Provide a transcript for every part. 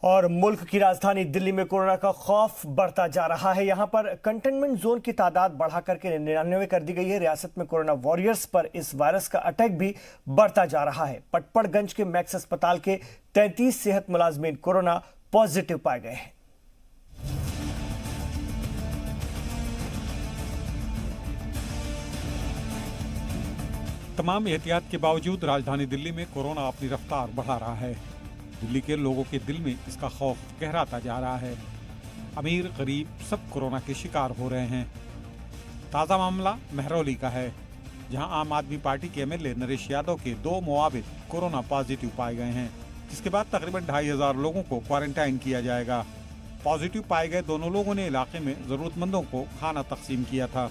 और मुल्क की राजधानी दिल्ली में कोरोना का खौफ बढ़ता जा रहा है। यहां पर कंटेनमेंट जोन की तादाद बढ़ा करके 99 कर दी गई है। रियासत में कोरोना वॉरियर्स पर इस वायरस का अटैक भी बढ़ता जा रहा है। पटपड़गंज के मैक्स अस्पताल के 33 सेहत मुलाजमीन कोरोना पॉजिटिव पाए गए हैं। तमाम एहतियात के बावजूद राजधानी दिल्ली में कोरोना अपनी रफ्तार बढ़ा रहा है। दिल्ली के लोगों के दिल में इसका खौफ गहराता जा रहा है। अमीर गरीब सब कोरोना के शिकार हो रहे हैं। ताज़ा मामला महरौली का है, जहां आम आदमी पार्टी के एमएलए नरेश यादव के 2 मुआविन कोरोना पॉजिटिव पाए गए हैं, जिसके बाद तकरीबन 2500 लोगों को क्वारंटाइन किया जाएगा। पॉजिटिव पाए गए दोनों लोगों ने इलाके में जरूरतमंदों को खाना तकसीम किया था।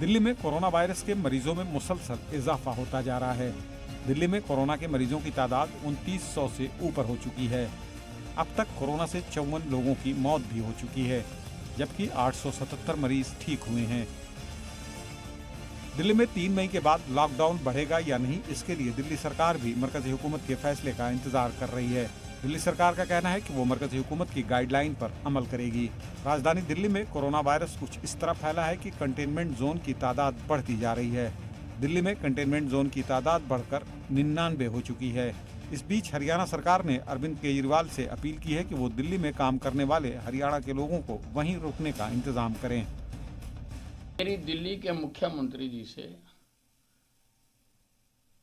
दिल्ली में कोरोना वायरस के मरीजों में मुसलसल इजाफा होता जा रहा है। दिल्ली में कोरोना के मरीजों की तादाद 2900 से ऊपर हो चुकी है। अब तक कोरोना से 54 लोगों की मौत भी हो चुकी है, जबकि 877 मरीज ठीक हुए हैं। दिल्ली में 3 मई के बाद लॉकडाउन बढ़ेगा या नहीं, इसके लिए दिल्ली सरकार भी मरकजी हुकूमत के फैसले का इंतजार कर रही है। दिल्ली सरकार का कहना है कि वो मरकजी हुकूमत की गाइडलाइन पर अमल करेगी। राजधानी दिल्ली में कोरोना वायरस कुछ इस तरह फैला है कि कंटेनमेंट जोन की तादाद बढ़ती जा रही है। दिल्ली में कंटेनमेंट जोन की तादाद बढ़कर 99 हो चुकी है। इस बीच हरियाणा सरकार ने अरविंद केजरीवाल से अपील की है कि वो दिल्ली में काम करने वाले हरियाणा के लोगों को वहीं रुकने का इंतजाम करें। मेरी दिल्ली के मुख्यमंत्री जी से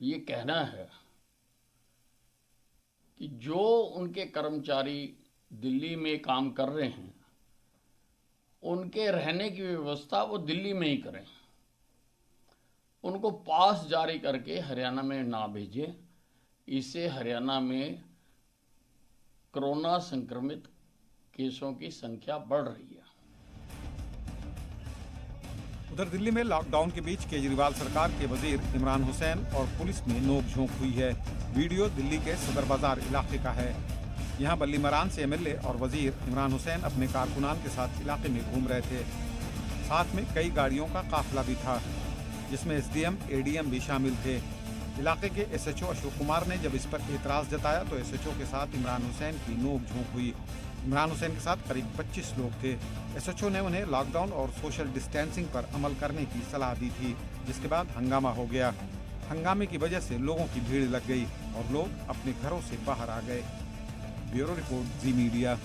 ये कहना है कि जो उनके कर्मचारी दिल्ली में काम कर रहे हैं, उनके रहने की व्यवस्था वो दिल्ली में ही करें। उनको पास जारी करके हरियाणा में ना भेजें। इससे हरियाणा में कोरोना संक्रमित केसों की संख्या बढ़ रही है। उधर दिल्ली में लॉकडाउन के बीच केजरीवाल सरकार के वजीर इमरान हुसैन और पुलिस में नोकझोंक हुई है। वीडियो दिल्ली के सदर बाजार इलाके का है। यहां बल्ली मरान से एमएलए और वजीर इमरान हुसैन अपने कारकुनान के साथ इलाके में घूम रहे थे। साथ में कई गाड़ियों का काफिला भी था, जिसमें एसडीएम एडीएम भी शामिल थे। इलाके के एसएचओ अशोक कुमार ने जब इस पर एतराज जताया तो एसएचओ के साथ इमरान हुसैन की नोकझोंक हुई। इमरान हुसैन के साथ करीब 25 लोग थे। एसएचओ ने उन्हें लॉकडाउन और सोशल डिस्टेंसिंग पर अमल करने की सलाह दी थी, जिसके बाद हंगामा हो गया। हंगामे की वजह से लोगों की भीड़ लग गई और लोग अपने घरों से बाहर आ गए। ब्यूरो रिपोर्ट, जी मीडिया।